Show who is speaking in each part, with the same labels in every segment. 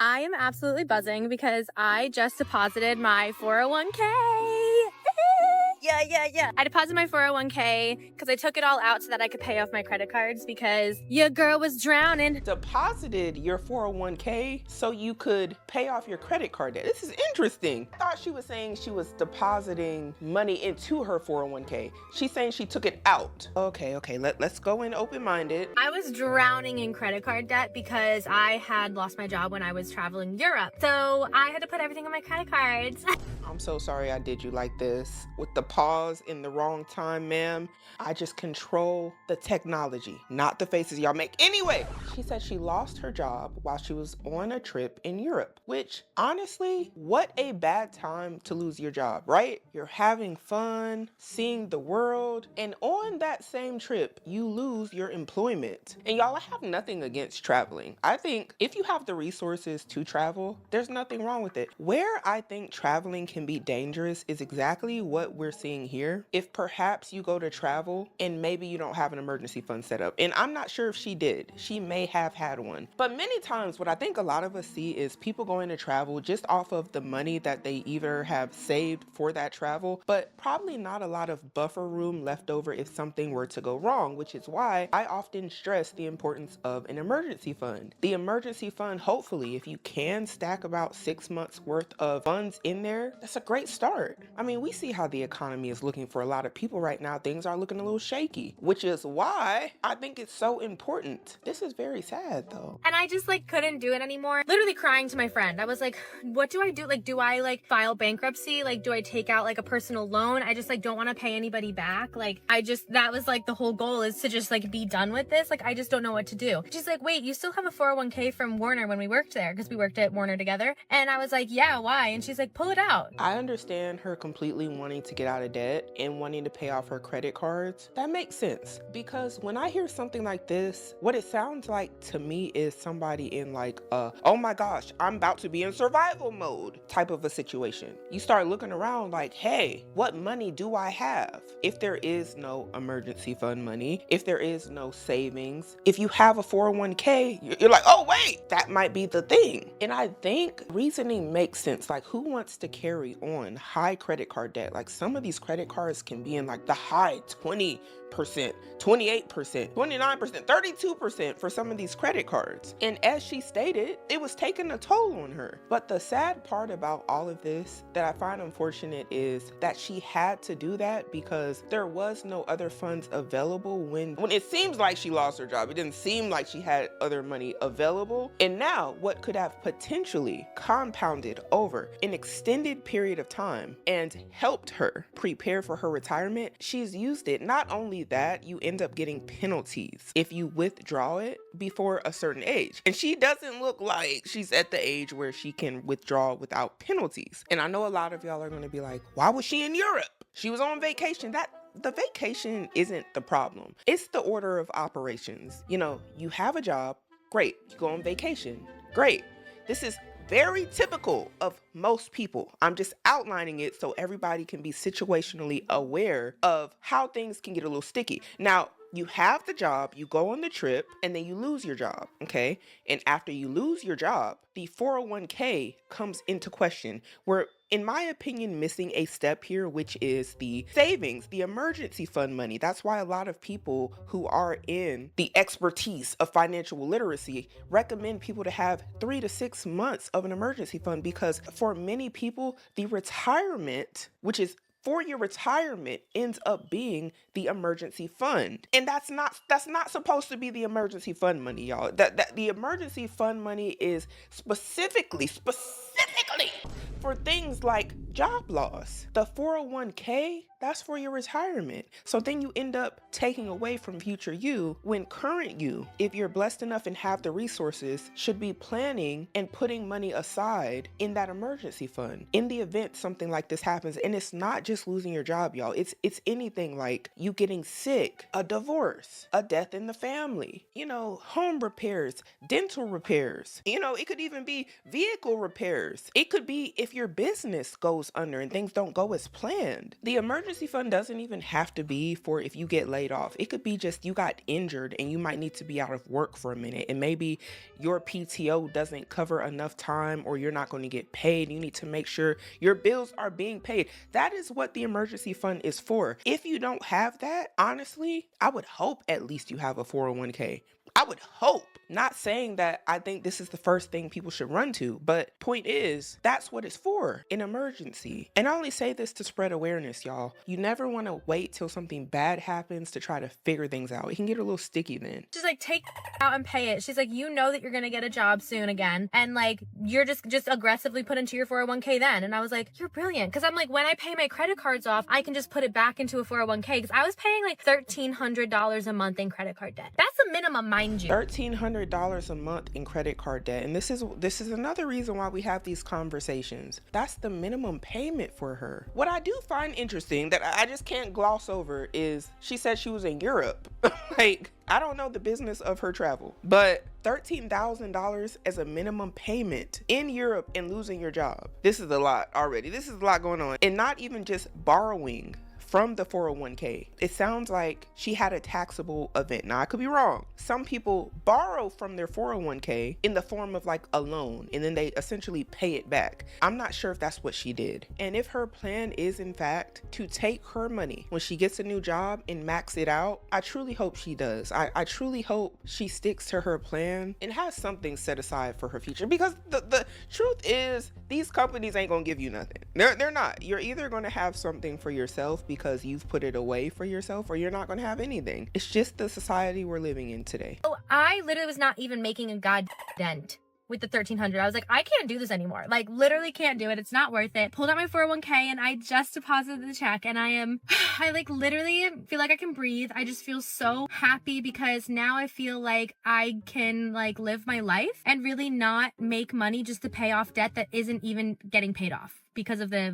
Speaker 1: I am absolutely buzzing because I just deposited my 401k. Yeah. I deposited my 401k because I took it all out so that I could pay off my credit cards because your girl was drowning.
Speaker 2: Deposited your 401k so you could pay off your credit card debt. This is interesting. I thought she was saying she was depositing money into her 401k. She's saying she took it out. Okay, let's go in open-minded.
Speaker 1: I was drowning in credit card debt because I had lost my job when I was traveling Europe. So I had to put everything on my credit cards.
Speaker 2: I'm so sorry I did you like this. With the pause in the wrong time, ma'am. I just control the technology, not the faces y'all make. Anyway, she said she lost her job while she was on a trip in Europe, which honestly, what a bad time to lose your job, right? You're having fun, seeing the world, and on that same trip, you lose your employment. And y'all, I have nothing against traveling. I think if you have the resources to travel, there's nothing wrong with it. Where I think traveling can be dangerous is exactly what we're seeing here. If perhaps you go to travel and maybe you don't have an emergency fund set up, and I'm not sure if she did, she may have had one. But many times what I think a lot of us see is people going to travel just off of the money that they either have saved for that travel, but probably not a lot of buffer room left over if something were to go wrong, which is why I often stress the importance of an emergency fund. The emergency fund, hopefully, if you can stack about 6 months worth of funds in there, that's a great start. I mean, we see how the economy is looking for a lot of people right now. Things are looking a little shaky, which is why I think it's so important. This is very sad though.
Speaker 1: And I just couldn't do it anymore. Literally crying to my friend. I was like, what do I do? Do I file bankruptcy? Do I take out a personal loan? I just don't want to pay anybody back. That was the whole goal is to just be done with this. I just don't know what to do. She's like, wait, you still have a 401k from Warner when we worked there because we worked at Warner together. And I was like, yeah, why? And she's like, pull it out.
Speaker 2: I understand her completely wanting to get out of debt and wanting to pay off her credit cards. That makes sense because when I hear something like this, what it sounds like to me is somebody in oh my gosh, I'm about to be in survival mode type of a situation. You start looking around hey, what money do I have? If there is no emergency fund money, if there is no savings, if you have a 401k, you're like, oh wait, that might be the thing. And I think reasoning makes sense. Who wants to carry on high credit card debt? Some of these credit cards can be in the high 20%, 28%, 29%, 32% for some of these credit cards. And as she stated, it was taking a toll on her. But the sad part about all of this that I find unfortunate is that she had to do that because there was no other funds available when it seems like she lost her job. It didn't seem like she had other money available. And now what could have potentially compounded over an extended period of time and helped her prepare for her retirement, she's used it. Not only that, you end up getting penalties if you withdraw it before a certain age. And she doesn't look like she's at the age where she can withdraw without penalties. And I know a lot of y'all are going to be like, why was she in Europe? She was on vacation. The vacation isn't the problem. It's the order of operations. You have a job, great. You go on vacation, great. This is very typical of most people. I'm just outlining it so everybody can be situationally aware of how things can get a little sticky. Now, you have the job, you go on the trip, and then you lose your job, okay? And after you lose your job, the 401k comes into question. We're, in my opinion, missing a step here, which is the savings, the emergency fund money. That's why a lot of people who are in the expertise of financial literacy recommend people to have 3 to 6 months of an emergency fund, because for many people, the retirement, which is for your retirement, ends up being the emergency fund. And that's not supposed to be the emergency fund money, y'all. That the emergency fund money is specifically for things like job loss. The 401k, that's for your retirement. So then you end up taking away from future you when current you, if you're blessed enough and have the resources, should be planning and putting money aside in that emergency fund in the event something like this happens. And it's not just losing your job, y'all. It's anything like you getting sick, a divorce, a death in the family, home repairs, dental repairs. It could even be vehicle repairs. It could be if your business goes goes under and things don't go as planned. The emergency fund doesn't even have to be for if you get laid off. It could be just you got injured and you might need to be out of work for a minute, and maybe your PTO doesn't cover enough time, or you're not going to get paid. You need to make sure your bills are being paid. That is what the emergency fund is for. If you don't have that, honestly, I would hope at least you have a 401k. I would hope. Not saying that I think this is the first thing people should run to, but point is, that's what it's for, an emergency. And I only say this to spread awareness, y'all. You never want to wait till something bad happens to try to figure things out. It can get a little sticky then.
Speaker 1: She's like, take out and pay it. She's like, you know that you're gonna get a job soon again, and like you're just aggressively put into your 401k then. And I was like, you're brilliant, because I'm like, when I pay my credit cards off, I can just put it back into a 401k, because I was paying like $1,300 a month in credit card debt. That's the minimum, mind you.
Speaker 2: $1,300 a month in credit card debt. And this is another reason why we have these conversations. That's the minimum payment for her. What I do find interesting that I just can't gloss over is she said she was in Europe. Like, I don't know the business of her travel, but $13,000 as a minimum payment in Europe and losing your job. This is a lot already. This is a lot going on. And not even just borrowing from the 401k. It sounds like she had a taxable event. Now, I could be wrong. Some people borrow from their 401k in the form of like a loan, and then they essentially pay it back. I'm not sure if that's what she did. And if her plan is in fact to take her money when she gets a new job and max it out, I truly hope she does. I truly hope she sticks to her plan and has something set aside for her future, because the truth is these companies ain't gonna give you nothing. They're not. You're either gonna have something for yourself because you've put it away for yourself, or you're not going to have anything. It's just the society we're living in today.
Speaker 1: Oh, I literally was not even making a god dent with the $1,300. I was like, I can't do this anymore. Like, literally can't do it. It's not worth it. Pulled out my 401k and I just deposited the check, and I like literally feel like I can breathe. I just feel so happy, because now I feel like I can like live my life and really not make money just to pay off debt that isn't even getting paid off because of the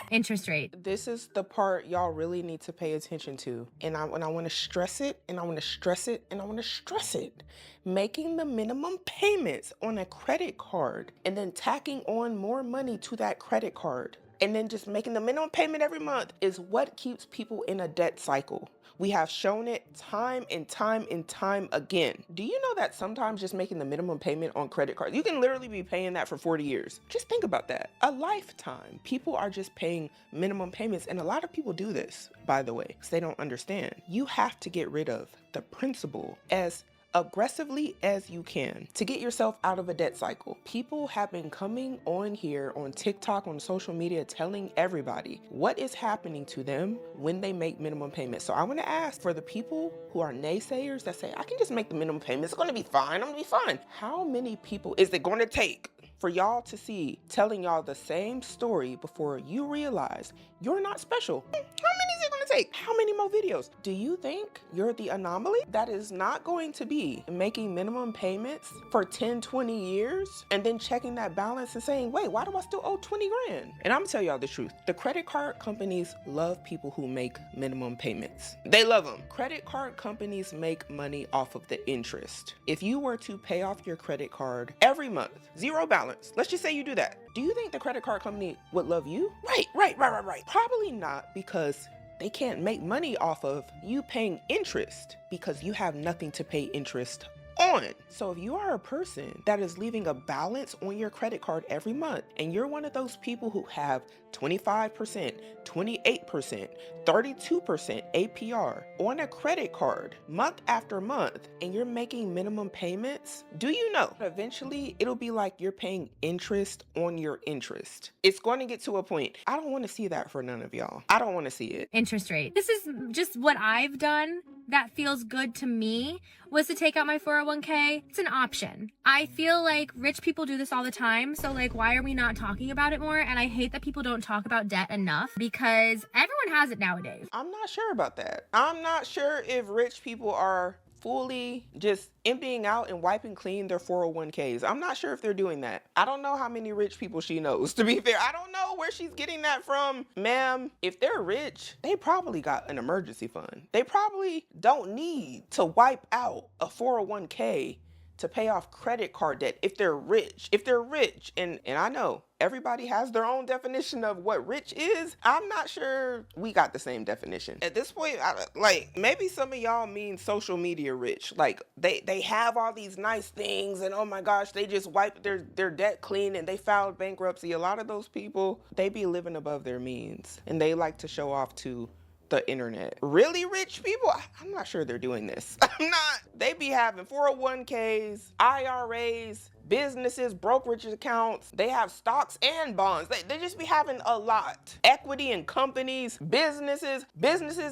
Speaker 1: interest rate.
Speaker 2: This is the part y'all really need to pay attention to. And I want to stress it, and I want to stress it, and I want to stress it. Making the minimum payments on a credit card and then tacking on more money to that credit card, and then just making the minimum payment every month is what keeps people in a debt cycle. We have shown it time and time and time again. Do you know that sometimes just making the minimum payment on credit cards, you can literally be paying that for 40 years. Just think about that. A lifetime. People are just paying minimum payments. And a lot of people do this, by the way, because they don't understand. You have to get rid of the principal as aggressively as you can to get yourself out of a debt cycle. People have been coming on here on TikTok, on social media, telling everybody what is happening to them when they make minimum payments. So I want to ask, for the people who are naysayers that say, I can just make the minimum payment, it's going to be fine, I'm going to be fine. How many people is it going to take for y'all to see telling y'all the same story before you realize you're not special? How many is it going to take? How many more videos? Do you think you're the anomaly that is not going to be making minimum payments for 10, 20 years and then checking that balance and saying, wait, why do I still owe 20 grand? And I'm gonna tell y'all the truth. The credit card companies love people who make minimum payments. They love them. Credit card companies make money off of the interest. If you were to pay off your credit card every month, zero balance, let's just say you do that. Do you think the credit card company would love you? Right. Probably not, because they can't make money off of you paying interest, because you have nothing to pay interest on. So if you are a person that is leaving a balance on your credit card every month, and you're one of those people who have 25%, 28%, 32% APR on a credit card month after month, and you're making minimum payments, do you know eventually it'll be like you're paying interest on your interest? It's going to get to a point. I don't want to see that for none of y'all. I don't want to see it.
Speaker 1: Interest rate. This is just what I've done that feels good to me, was to take out my 401k. It's an option. I feel like rich people do this all the time. So like, why are we not talking about it more? And I hate that people don't talk about debt enough, because everyone has it nowadays.
Speaker 2: I'm not sure about that. I'm not sure if rich people are fully just emptying out and wiping clean their 401ks. I'm not sure if they're doing that. I don't know how many rich people she knows, to be fair. I don't know where she's getting that from. Ma'am, if they're rich, they probably got an emergency fund. They probably don't need to wipe out a 401k to pay off credit card debt if they're rich. If they're rich, and I know everybody has their own definition of what rich is. I'm not sure we got the same definition. At this point, like maybe some of y'all mean social media rich. Like they have all these nice things and oh my gosh, they just wiped their debt clean and they filed bankruptcy. A lot of those people, they be living above their means and they like to show off to the internet. Really rich people, I'm not sure they're doing this. I'm not. They be having 401ks, IRAs, businesses, brokerage accounts. They have stocks and bonds. They just be having a lot. Equity in companies, businesses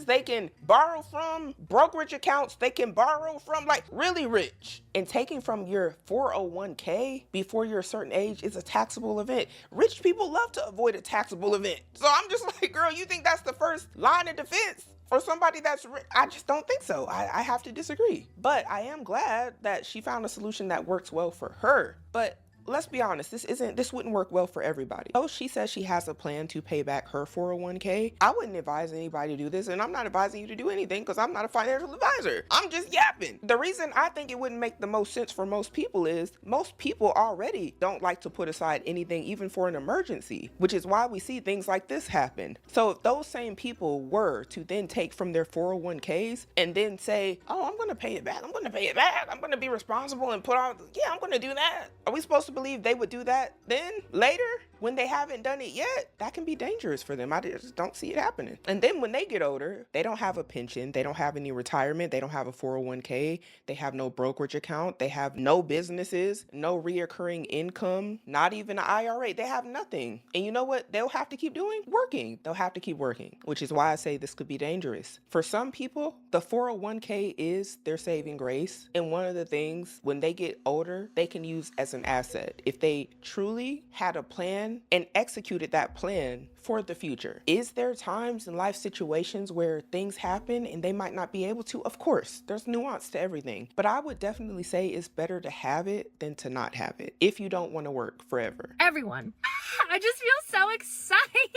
Speaker 2: they can borrow from, brokerage accounts they can borrow from, like really rich. And taking from your 401k before you're a certain age is a taxable event. Rich people love to avoid a taxable event. So I'm just like, girl, you think that's the first line of defense? For somebody that's rich? I just don't think so. I have to disagree. But I am glad that she found a solution that works well for her. But let's be honest, this wouldn't work well for everybody. Though she says she has a plan to pay back her 401k, I wouldn't advise anybody to do this, and I'm not advising you to do anything because I'm not a financial advisor. I'm just yapping. The reason I think it wouldn't make the most sense for most people is most people already don't like to put aside anything even for an emergency, which is why we see things like this happen. So if those same people were to then take from their 401ks and then say, oh, I'm going to pay it back. I'm going to pay it back. I'm going to be responsible and put on, yeah, I'm going to do that. Are we supposed to believe they would do that then later when they haven't done it yet? That can be dangerous for them. I just don't see it happening. And then when they get older, they don't have a pension, they don't have any retirement, they don't have a 401k, they have no brokerage account, they have no businesses, no reoccurring income, not even an IRA. They have nothing. And you know what they'll have to keep doing? Working. They'll have to keep working, which is why I say this could be dangerous. For some people, the 401k is their saving grace. And one of the things when they get older, they can use as an asset. If they truly had a plan and executed that plan for the future. Is there times in life situations where things happen and they might not be able to? Of course, there's nuance to everything. But I would definitely say it's better to have it than to not have it if you don't want to work forever.
Speaker 1: Everyone. I just feel so excited.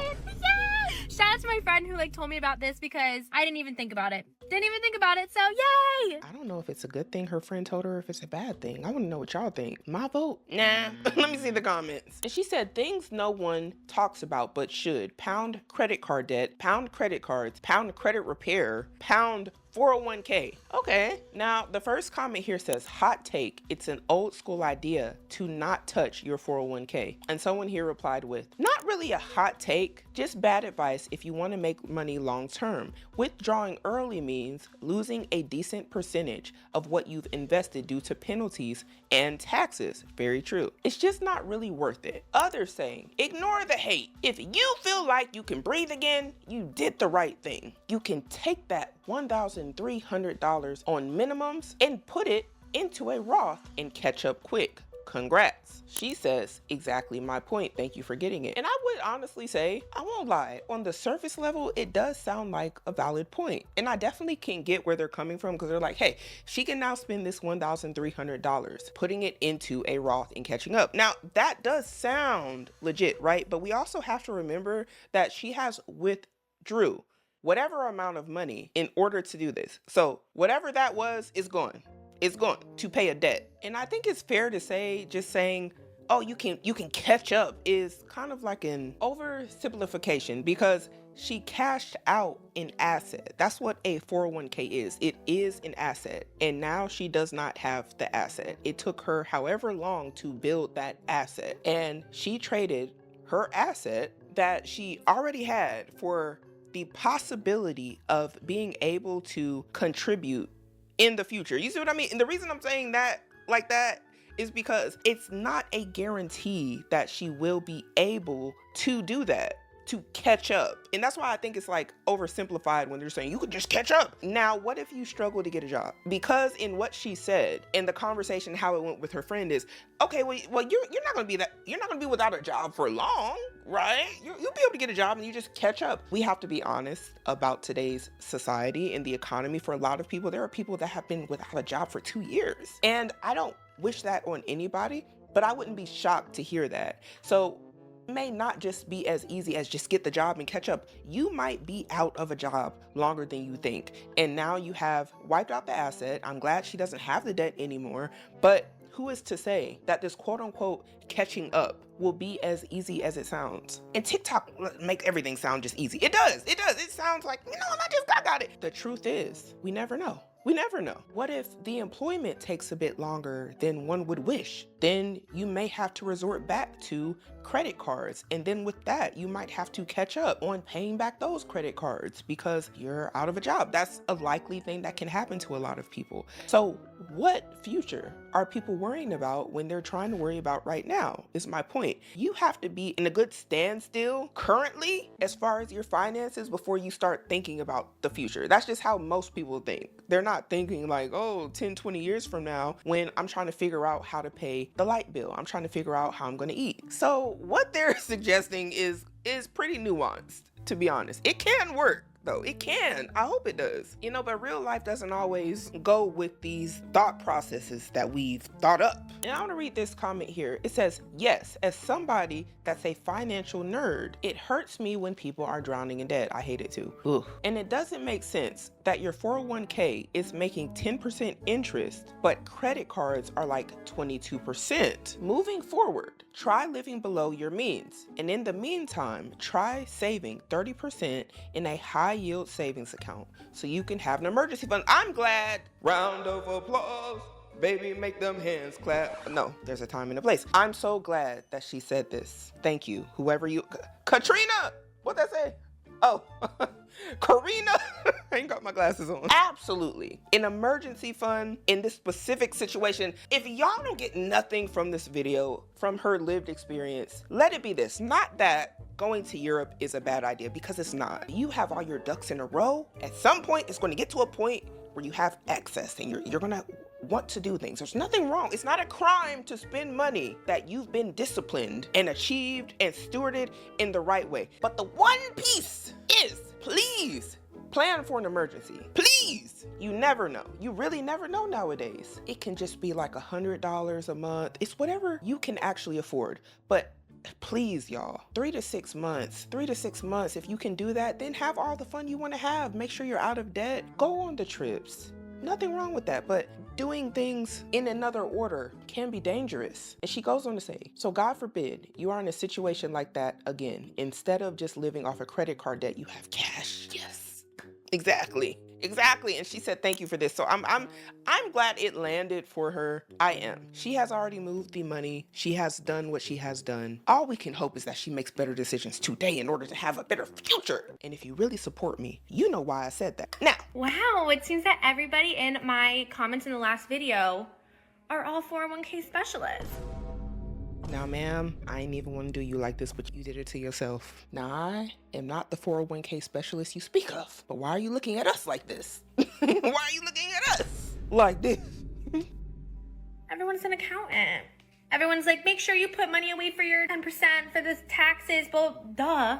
Speaker 1: Yay! Shout out to my friend who told me about this because I didn't even think about it. So yay!
Speaker 2: I don't know if it's a good thing her friend told her or if it's a bad thing. I want to know what y'all think. My vote? Nah. Let me see the comments. And she said things no one talks about but should. Pound credit card debt, pound credit cards, pound credit repair, pound 401k. Okay. Now, the first comment here says, hot take. It's an old school idea to not touch your 401k. And someone here replied with, not really a hot take, just bad advice if you want to make money long term. Withdrawing early means losing a decent percentage of what you've invested due to penalties and taxes. Very true. It's just not really worth it. Others saying, ignore the hate. If you feel like you can breathe again, you did the right thing. You can take that $1,300 on minimums and put it into a Roth and catch up quick. Congrats. She says, exactly my point. Thank you for getting it. And I would honestly say, I won't lie, on the surface level, it does sound like a valid point. And I definitely can get where they're coming from because they're like, hey, she can now spend this $1,300, putting it into a Roth and catching up. Now, that does sound legit, right? But we also have to remember that she has withdrew whatever amount of money in order to do this. So whatever that was is gone. It's going to pay a debt. And I think it's fair to say just saying, oh, you can catch up is kind of like an oversimplification because she cashed out an asset. That's what a 401k is. It is an asset. And now she does not have the asset. It took her however long to build that asset. And she traded her asset that she already had for the possibility of being able to contribute in the future. You see what I mean? And the reason I'm saying that like that is because it's not a guarantee that she will be able to do that, to catch up. And that's why I think it's oversimplified when they're saying you could just catch up. Now, what if you struggle to get a job? Because in what she said in the conversation, how it went with her friend is, okay, well, you're not going to be without a job for long, right? You'll be able to get a job and you just catch up. We have to be honest about today's society and the economy. For a lot of people, there are people that have been without a job for 2 years. And I don't wish that on anybody, but I wouldn't be shocked to hear that. So may not just be as easy as just get the job and catch up. You might be out of a job longer than you think. And now you have wiped out the asset. I'm glad she doesn't have the debt anymore, but who is to say that this quote unquote catching up will be as easy as it sounds? And TikTok make everything sound just easy. It does. It sounds like, I just got it. The truth is, we never know. We never know. What if the employment takes a bit longer than one would wish? Then you may have to resort back to credit cards. And then with that, you might have to catch up on paying back those credit cards because you're out of a job. That's a likely thing that can happen to a lot of people. So what future are people worrying about when they're trying to worry about right now is my point. You have to be in a good standstill currently as far as your finances before you start thinking about the future. That's just how most people think. They're not thinking like, 10, 20 years from now when I'm trying to figure out how to pay the light bill. I'm trying to figure out how I'm going to eat. So what they're suggesting is pretty nuanced, to be honest. It can work. Though it can. I hope it does. But real life doesn't always go with these thought processes that we've thought up. And I want to read this comment here. It says, yes, as somebody that's a financial nerd, it hurts me when people are drowning in debt. I hate it too. Ugh. And it doesn't make sense that your 401k is making 10% interest, but credit cards are like 22%. Moving forward, try living below your means. And in the meantime, try saving 30% in a high yield savings account so you can have an emergency fund. I'm glad. Round of applause. Baby, make them hands clap. No, there's a time and a place. I'm so glad that she said this. Thank you. Whoever you... Katrina! What'd that say? Oh, Karina. I ain't got my glasses on. Absolutely. An emergency fund in this specific situation. If y'all don't get nothing from this video, from her lived experience, let it be this. Not that going to Europe is a bad idea, because it's not. You have all your ducks in a row. At some point, it's going to get to a point where you have access and you're going to want to do things. There's nothing wrong. It's not a crime to spend money that you've been disciplined and achieved and stewarded in the right way. But the one piece is, please plan for an emergency. Please. You never know. You really never know nowadays. It can just be like $100 a month. It's whatever you can actually afford. But please, y'all, 3 to 6 months. If you can do that, then have all the fun you want to have. Make sure you're out of debt. Go on the trips. Nothing wrong with that, but doing things in another order can be dangerous. And she goes on to say, so God forbid you are in a situation like that again. Instead of just living off a credit card debt, you have cash. Yes, exactly. And she said, thank you for this. So I'm glad it landed for her. I am. She has already moved the money. She has done what she has done. All we can hope is that she makes better decisions today in order to have a better future. And if you really support me, you know why I said that. Now.
Speaker 1: Wow, it seems that everybody in my comments in the last video are all 401k specialists.
Speaker 2: Now, ma'am, I ain't even want to do you like this, but you did it to yourself. Now, I am not the 401k specialist you speak of. But why are you looking at us like this? Why are you looking at us like this?
Speaker 1: Everyone's an accountant. Everyone's like, make sure you put money away for your 10% for the taxes. Well, duh.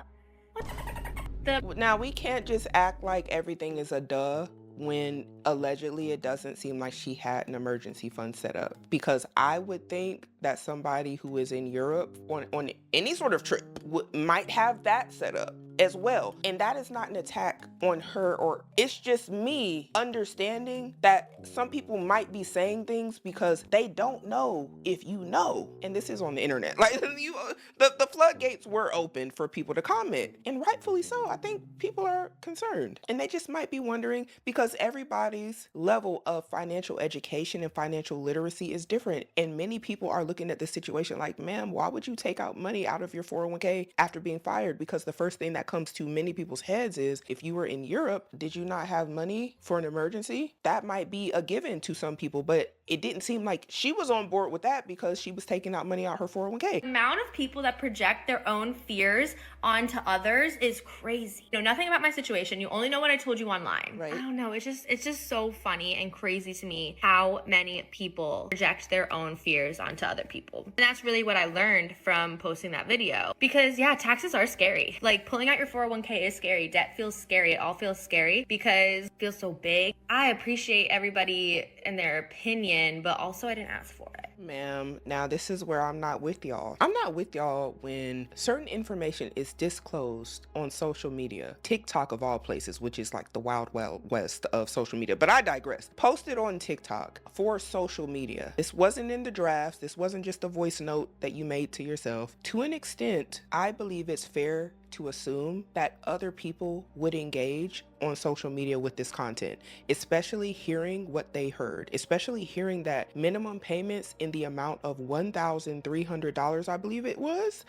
Speaker 2: Now, we can't just act like everything is a duh when allegedly it doesn't seem like she had an emergency fund set up. Because I would think that somebody who is in Europe on any sort of trip might have that set up as well. And that is not an attack on her, or it's just me understanding that some people might be saying things because they don't know if you know. And this is on the internet. Like the floodgates were open for people to comment, and rightfully so. I think people are concerned, and they just might be wondering because everybody's level of financial education and financial literacy is different. And many people are looking at this situation like, ma'am, why would you take out money out of your 401k after being fired? Because the first thing that comes to many people's heads is, if you were in Europe, did you not have money for an emergency? That might be a given to some people, but it didn't seem like she was on board with that because she was taking out money out her 401k.
Speaker 1: The amount of people that project their own fears onto others is crazy. You know nothing about my situation. You only know what I told you online.
Speaker 2: Right.
Speaker 1: I don't know. It's just so funny and crazy to me how many people project their own fears onto other people. And that's really what I learned from posting that video. Because yeah, taxes are scary. Like pulling out your 401k is scary. Debt feels scary. It all feels scary because it feels so big. I appreciate everybody and their opinion, but also I didn't ask for it.
Speaker 2: Ma'am, now this is where I'm not with y'all. I'm not with y'all when certain information is disclosed on social media, TikTok of all places, which is like the wild, wild west of social media. But I digress. Posted on TikTok for social media. This wasn't in the drafts. This wasn't just a voice note that you made to yourself. To an extent, I believe it's fair to assume that other people would engage on social media with this content, especially hearing what they heard, especially hearing that minimum payments in the amount of $1,300, I believe it was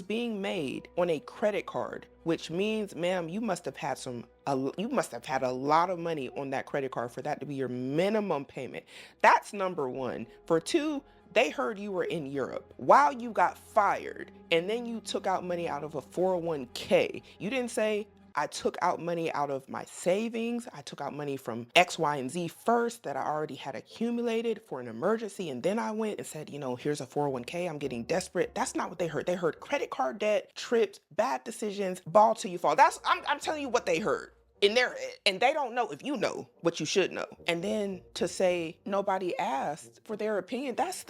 Speaker 2: being made on a credit card, which means, ma'am, you must have had a lot of money on that credit card for that to be your minimum payment. That's number one. For two, they heard you were in Europe while you got fired, and then you took out money out of a 401k. You didn't say, I took out money out of my savings. I took out money from X, Y, and Z first that I already had accumulated for an emergency. And then I went and said, here's a 401k. I'm getting desperate. That's not what they heard. They heard credit card debt, trips, bad decisions, ball till you fall. I'm telling you what they heard in their head, and they don't know if you know what you should know. And then to say nobody asked for their opinion, that's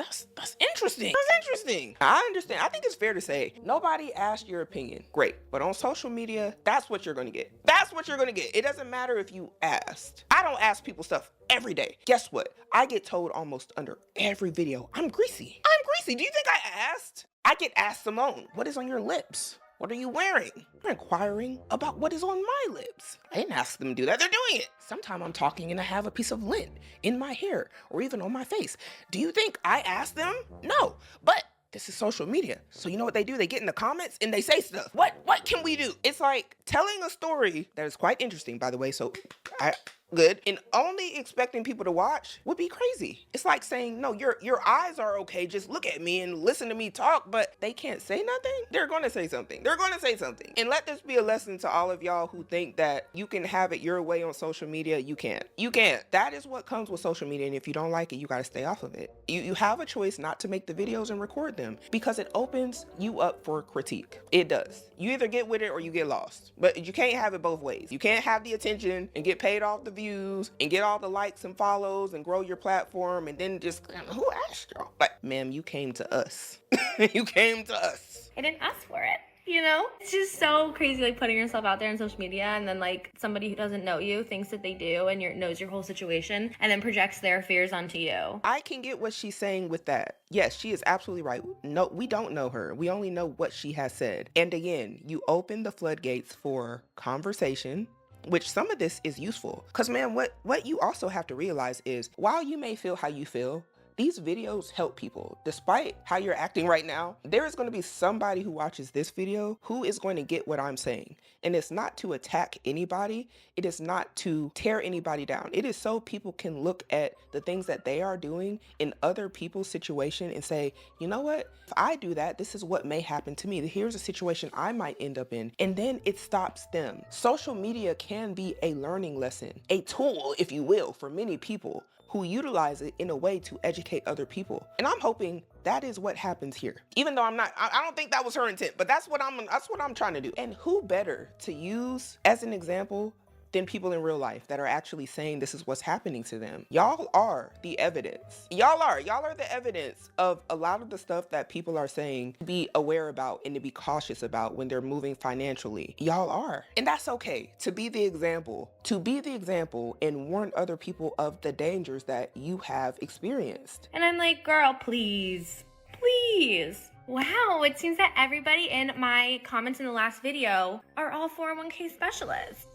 Speaker 2: interesting. That's interesting. I understand. I think it's fair to say nobody asked your opinion. Great. But on social media, that's what you're gonna get. That's what you're gonna get. It doesn't matter if you asked. I don't ask people stuff every day. Guess what? I get told almost under every video, I'm greasy. I'm greasy. Do you think I asked? I get asked, Symone, what is on your lips? What are you wearing? They're inquiring about what is on my lips. I didn't ask them to do that. They're doing it. Sometimes I'm talking and I have a piece of lint in my hair or even on my face. Do you think I asked them? No. But this is social media. So you know what they do? They get in the comments and they say stuff. What can we do? It's like telling a story that is quite interesting, by the way. So good. And only expecting people to watch would be crazy. It's like saying, no, your eyes are okay. Just look at me and listen to me talk, but they can't say nothing. They're going to say something. They're going to say something. And let this be a lesson to all of y'all who think that you can have it your way on social media. You can't. You can't. That is what comes with social media. And if you don't like it, you got to stay off of it. You have a choice not to make the videos and record them because it opens you up for critique. It does. You either get with it or you get lost, but you can't have it both ways. You can't have the attention and get paid off the views and get all the likes and follows and grow your platform and then just, who asked y'all? But ma'am, you came to us. You came to us.
Speaker 1: I didn't ask for it. It's just so crazy, like putting yourself out there on social media and then like somebody who doesn't know you thinks that they do and knows your whole situation and then projects their fears onto you.
Speaker 2: I can get what she's saying with that. Yes, she is absolutely right. No, we don't know her. We only know what she has said. And again, you open the floodgates for conversation, which some of this is useful. Because man, what you also have to realize is while you may feel how you feel, these videos help people. Despite how you're acting right now, there is going to be somebody who watches this video who is going to get what I'm saying. And it's not to attack anybody. It is not to tear anybody down. It is so people can look at the things that they are doing in other people's situation and say, you know what? If I do that, this is what may happen to me. Here's a situation I might end up in. And then it stops them. Social media can be a learning lesson, a tool, if you will, for many people who utilize it in a way to educate other people. And I'm hoping that is what happens here. Even though I don't think that was her intent, but that's what I'm trying to do. And who better to use as an example than people in real life that are actually saying this is what's happening to them. Y'all are the evidence. Y'all are the evidence of a lot of the stuff that people are saying to be aware about and to be cautious about when they're moving financially. Y'all are. And that's okay to be the example and warn other people of the dangers that you have experienced.
Speaker 1: And I'm like, girl, please. Wow, it seems that everybody in my comments in the last video are all 401k specialists.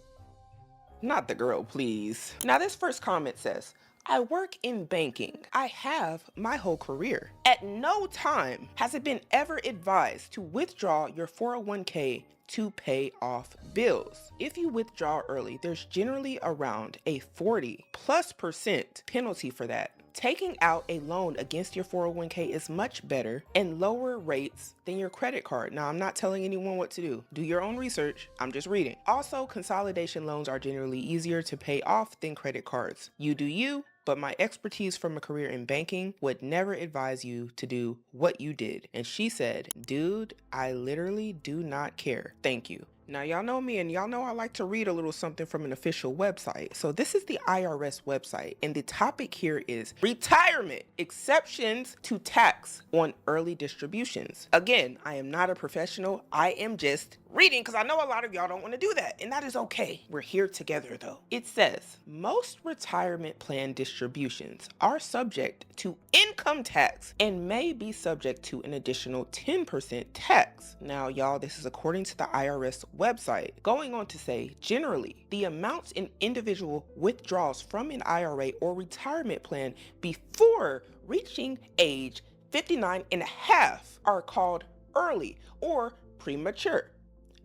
Speaker 2: Not the girl, please. Now this first comment says, I work in banking. I have my whole career. At no time has it been ever advised to withdraw your 401k to pay off bills. If you withdraw early, there's generally around a 40+% penalty for that. Taking out a loan against your 401k is much better and lower rates than your credit card. Now, I'm not telling anyone what to do. Do your own research. I'm just reading. Also, consolidation loans are generally easier to pay off than credit cards. You do you, but my expertise from a career in banking would never advise you to do what you did. And she said, dude, I literally do not care. Thank you. Now, y'all know me and y'all know I like to read a little something from an official website. So this is the IRS website, and the topic here is retirement exceptions to tax on early distributions. Again, I am not a professional. I am just reading because I know a lot of y'all don't want to do that, and that is okay. We're here together though. It says most retirement plan distributions are subject to income tax and may be subject to an additional 10% tax. Now, y'all, this is according to the IRS website, going on to say, generally, the amounts in individual withdrawals from an IRA or retirement plan before reaching age 59 and a half are called early or premature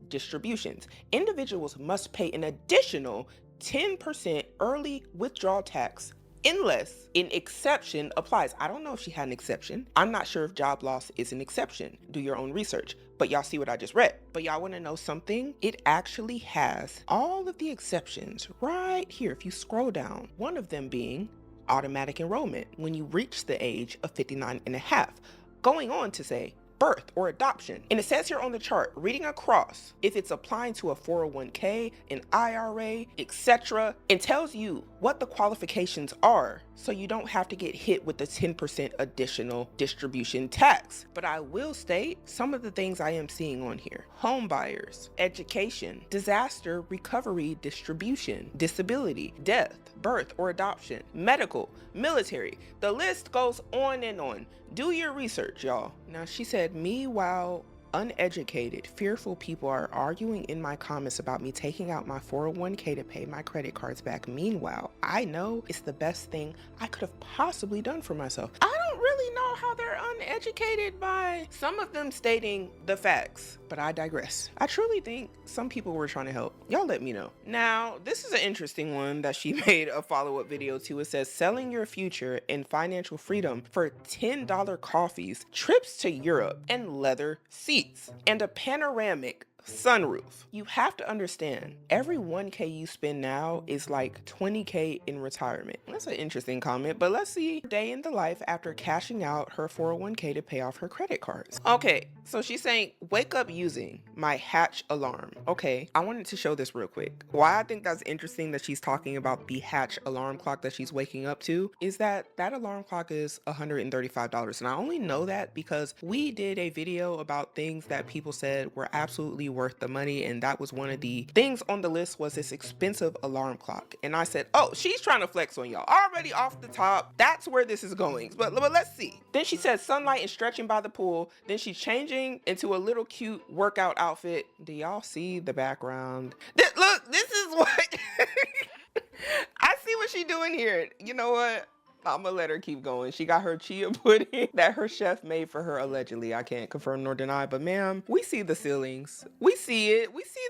Speaker 2: distributions. Individuals must pay an additional 10% early withdrawal tax unless an exception applies. I don't know if she had an exception. I'm not sure if job loss is an exception. Do your own research. But y'all see what I just read. But y'all want to know something? It actually has all of the exceptions right here. If you scroll down, one of them being automatic enrollment when you reach the age of 59 and a half. Going on to say birth or adoption. And it says here on the chart, reading across, if it's applying to a 401k, an IRA, etc., and tells you what the qualifications are so you don't have to get hit with the 10% additional distribution tax. But I will state some of the things I am seeing on here. Home buyers, education, disaster recovery distribution, disability, death, birth or adoption, medical, military. The list goes on and on. Do your research, y'all. Now, she said, meanwhile, uneducated, fearful people are arguing in my comments about me taking out my 401k to pay my credit cards back. Meanwhile, I know it's the best thing I could have possibly done for myself. I don't really know how they're uneducated by some of them stating the facts, but I digress. I truly think some people were trying to help. Y'all let me know. Now, this is an interesting one that she made a follow-up video to. It says, selling your future and financial freedom for $10 coffees, trips to Europe, and leather seats, and a panoramic sunroof. You have to understand, every 1K you spend now is like 20K in retirement. That's an interesting comment, but let's see day in the life after cashing out her 401k to pay off her credit cards. Okay, so she's saying, wake up using my Hatch alarm. Okay, I wanted to show this real quick. Why I think that's interesting that she's talking about the Hatch alarm clock that she's waking up to is that alarm clock is $135. And I only know that because we did a video about things that people said were absolutely worth the money, and that was one of the things on the list was this expensive alarm clock. And I said, oh, she's trying to flex on y'all already off the top. That's where this is going, but let's see. Then she said sunlight and stretching by the pool. Then she's changing into a little cute workout outfit. Do y'all see the background? Look, this is what I see what she's doing here. You know what? I'm gonna let her keep going. She got her chia pudding that her chef made for her allegedly. I can't confirm nor deny, but ma'am, we see the ceilings. We see it. We see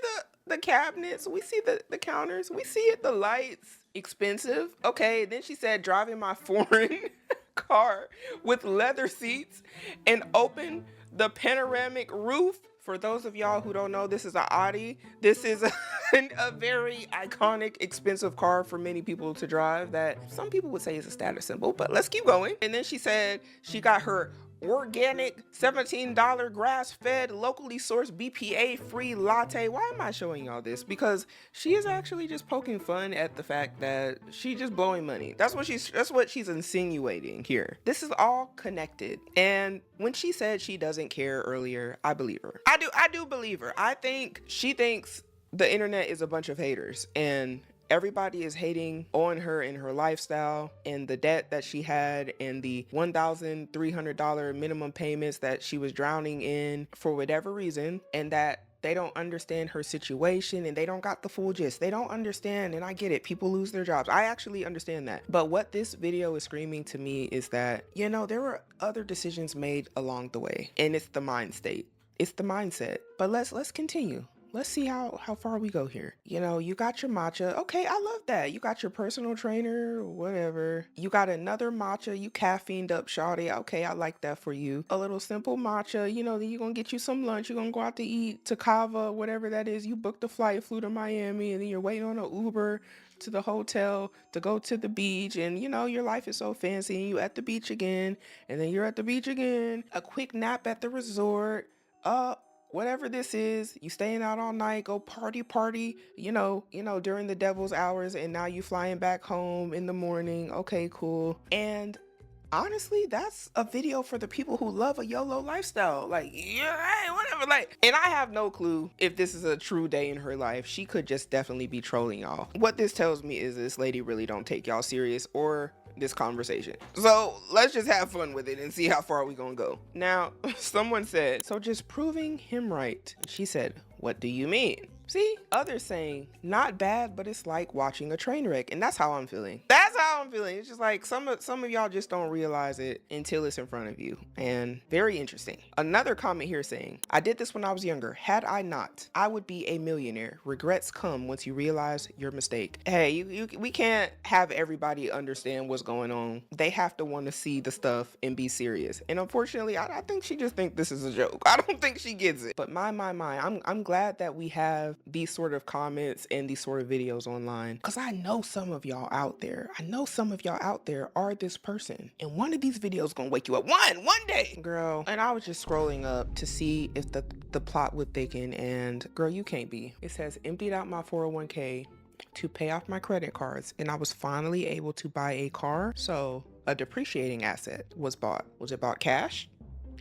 Speaker 2: the cabinets. We see the counters. We see it, the lights. Expensive. Okay, then she said driving my foreign car with leather seats and open the panoramic roof. For those of y'all who don't know, this is an Audi. This is a very iconic, expensive car for many people to drive that some people would say is a status symbol, but let's keep going. And then she said she got her organic $17 grass-fed, locally sourced, BPA-free latte. Why am I showing y'all this? Because she is actually just poking fun at the fact that she's just blowing money. That's what she's insinuating here. This is all connected. And when she said she doesn't care earlier, I believe her. I do believe her. I think she thinks the internet is a bunch of haters, and everybody is hating on her and her lifestyle and the debt that she had and the $1,300 minimum payments that she was drowning in for whatever reason, and that they don't understand her situation and they don't got the full gist. They don't understand, and I get it. People lose their jobs. I actually understand that. But what this video is screaming to me is that, there were other decisions made along the way, and it's the mind state. It's the mindset. But let's continue. Let's see how far we go here. You got your matcha. Okay, I love that. You got your personal trainer, whatever. You got another matcha. You caffeined up, shawty. Okay, I like that for you. A little simple matcha. Then you're going to get you some lunch. You're going to go out to eat to Cava, whatever that is. You booked a flight, flew to Miami, and then you're waiting on an Uber to the hotel to go to the beach. And, your life is so fancy. And you at the beach again. And then you're at the beach again. A quick nap at the resort. whatever this is, you staying out all night, go party, during the devil's hours, and now you flying back home in the morning. Okay, cool. And honestly, that's a video for the people who love a YOLO lifestyle. Like, yeah, hey, whatever. Like, and I have no clue if this is a true day in her life. She could just definitely be trolling y'all. What this tells me is this lady really don't take y'all serious or this conversation. So let's just have fun with it and see how far we gonna go. Now, someone said, so just proving him right. She said, what do you mean? See, others saying, not bad, but it's like watching a train wreck. And that's how I'm feeling. That's how I'm feeling. It's just like some of y'all just don't realize it until it's in front of you. And very interesting. Another comment here saying, I did this when I was younger. Had I not, I would be a millionaire. Regrets come once you realize your mistake. Hey, we can't have everybody understand what's going on. They have to want to see the stuff and be serious. And unfortunately, I think she just thinks this is a joke. I don't think she gets it. But I'm glad that we have these sort of comments and these sort of videos online, because I know some of y'all out there are this person, and one of these videos gonna wake you up one day, girl. And I was just scrolling up to see if the plot would thicken, and girl, you can't be. It says, emptied out my 401k to pay off my credit cards, and I was finally able to buy a car. So a depreciating asset was bought. Was it bought cash?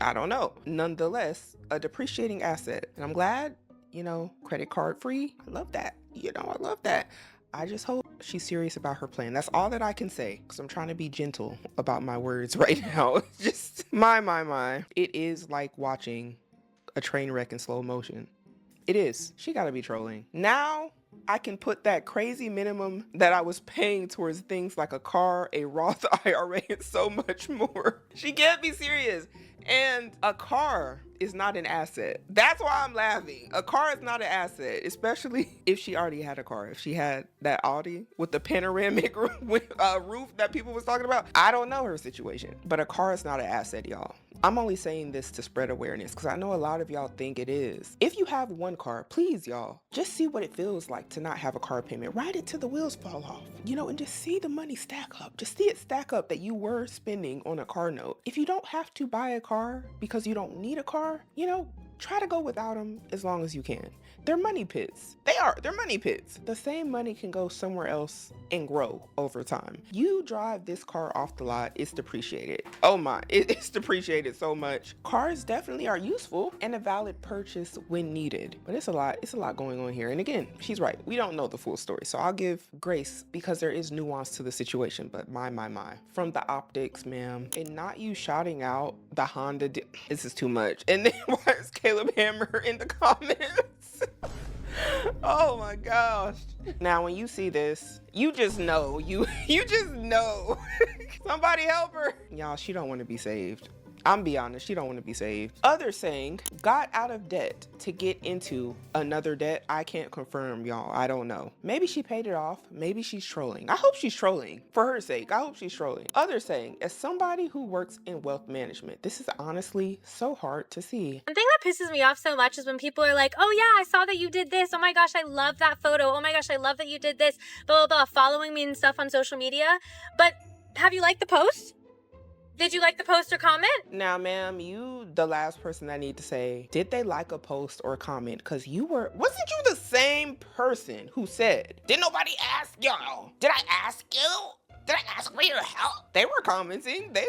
Speaker 2: I don't know. Nonetheless, a depreciating asset, and I'm glad, credit card free. I love that. I love that. I just hope she's serious about her plan. That's all that I can say, because I'm trying to be gentle about my words right now. Just my. It is like watching a train wreck in slow motion. It is. She gotta be trolling. Now I can put that crazy minimum that I was paying towards things like a car, a Roth IRA, and so much more. She can't be serious. And a car is not an asset. That's why I'm laughing. A car is not an asset, especially if she already had a car. If she had that Audi with the panoramic roof that people was talking about. I don't know her situation, but a car is not an asset, y'all. I'm only saying this to spread awareness, because I know a lot of y'all think it is. If you have one car, please, y'all, just see what it feels like to not have a car payment. Ride it till the wheels fall off, and just see the money stack up. Just see it stack up that you were spending on a car note. If you don't have to buy a car because you don't need a car, try to go without them as long as you can. They're money pits. They're money pits. The same money can go somewhere else and grow over time. You drive this car off the lot, it's depreciated. Oh my, it's depreciated so much. Cars definitely are useful and a valid purchase when needed. But it's a lot going on here. And again, she's right. We don't know the full story. So I'll give grace because there is nuance to the situation. But my. From the optics, ma'am. And not you shouting out the Honda. This is too much. And then why is Caleb Hammer in the comments? Oh my gosh. Now when you see this, you just know. You just know. Somebody help her. Y'all, she don't want to be saved. I'm be honest, she don't want to be saved. Others saying, got out of debt to get into another debt. I can't confirm, y'all. I don't know. Maybe she paid it off. Maybe she's trolling. I hope she's trolling. For her sake, I hope she's trolling. Others saying, as somebody who works in wealth management, this is honestly so hard to see.
Speaker 1: One thing that pisses me off so much is when people are like, oh yeah, I saw that you did this. Oh my gosh, I love that photo. Oh my gosh, I love that you did this. Blah, blah, blah, following me and stuff on social media. But have you liked the post? Did you like the post or comment?
Speaker 2: Now, ma'am, you the last person that need to say, did they like a post or comment? Because wasn't you the same person who said, did nobody ask y'all? Did I ask you? Did I ask for your help? They were commenting. They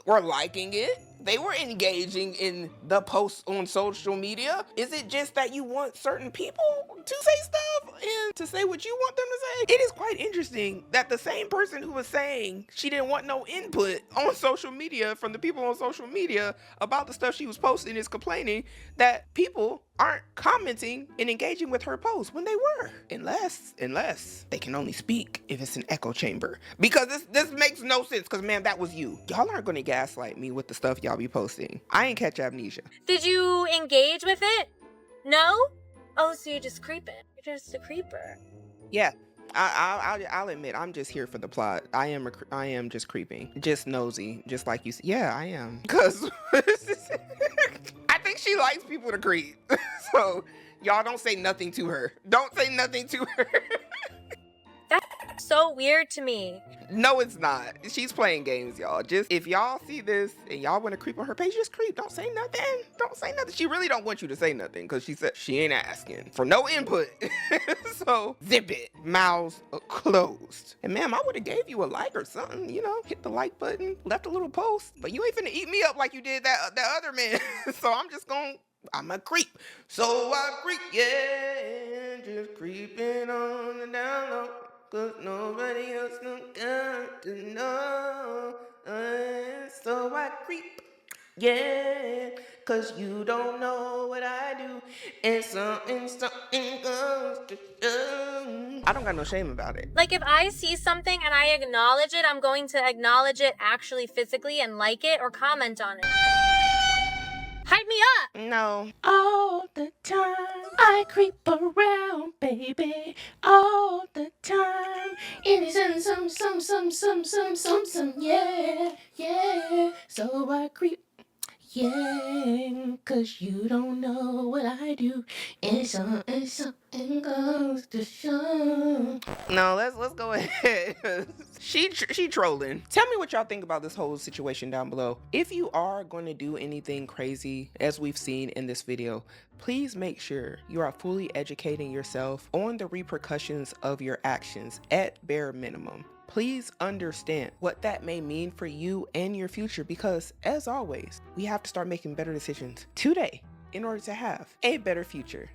Speaker 2: were liking it. They were engaging in the posts on social media. Is it just that you want certain people to say stuff and to say what you want them to say? It is quite interesting that the same person who was saying she didn't want no input on social media from the people on social media about the stuff she was posting is complaining that people aren't commenting and engaging with her posts when they were. Unless they can only speak if it's an echo chamber. Because this makes no sense, because man, that was you. Y'all aren't gonna gaslight me with the stuff y'all be posting. I ain't catch amnesia.
Speaker 1: Did you engage with it? No? Oh, so you're just creeping. You're just a creeper.
Speaker 2: Yeah. I'll admit, I'm just here for the plot. I am just creeping. Just nosy. Just like you said. Yeah, I am. Because I think she likes people to creep. So y'all don't say nothing to her. Don't say nothing to her.
Speaker 1: so weird to me.
Speaker 2: No, it's not. She's playing games, y'all. Just if y'all see this and y'all want to creep on her page, just creep. Don't say nothing. Don't say nothing. She really don't want you to say nothing because she said she ain't asking for no input. So zip it. Mouths closed. And ma'am, I would have gave you a like or something. You know, hit the like button, left a little post. But you ain't finna eat me up like you did that other man. So I'm a creep. So I creep, yeah, just creeping on the down low. Cause nobody else got to know. So I creep, yeah, cause you don't know what I do. And something goes to show. I don't got no shame about it.
Speaker 1: Like if I see something and I acknowledge it, I'm going to acknowledge it actually physically and like it or comment on it. Hype me up!
Speaker 2: No. All the time I creep around, baby. All the time. It is some, yeah, yeah. So I creep, yeah, cause you don't know what I do. And something goes to show. No, let's go ahead. She trolling. Tell me what y'all think about this whole situation down below. If you are going to do anything crazy, as we've seen in this video, please make sure you are fully educating yourself on the repercussions of your actions at bare minimum. Please understand what that may mean for you and your future because, as always, we have to start making better decisions today in order to have a better future.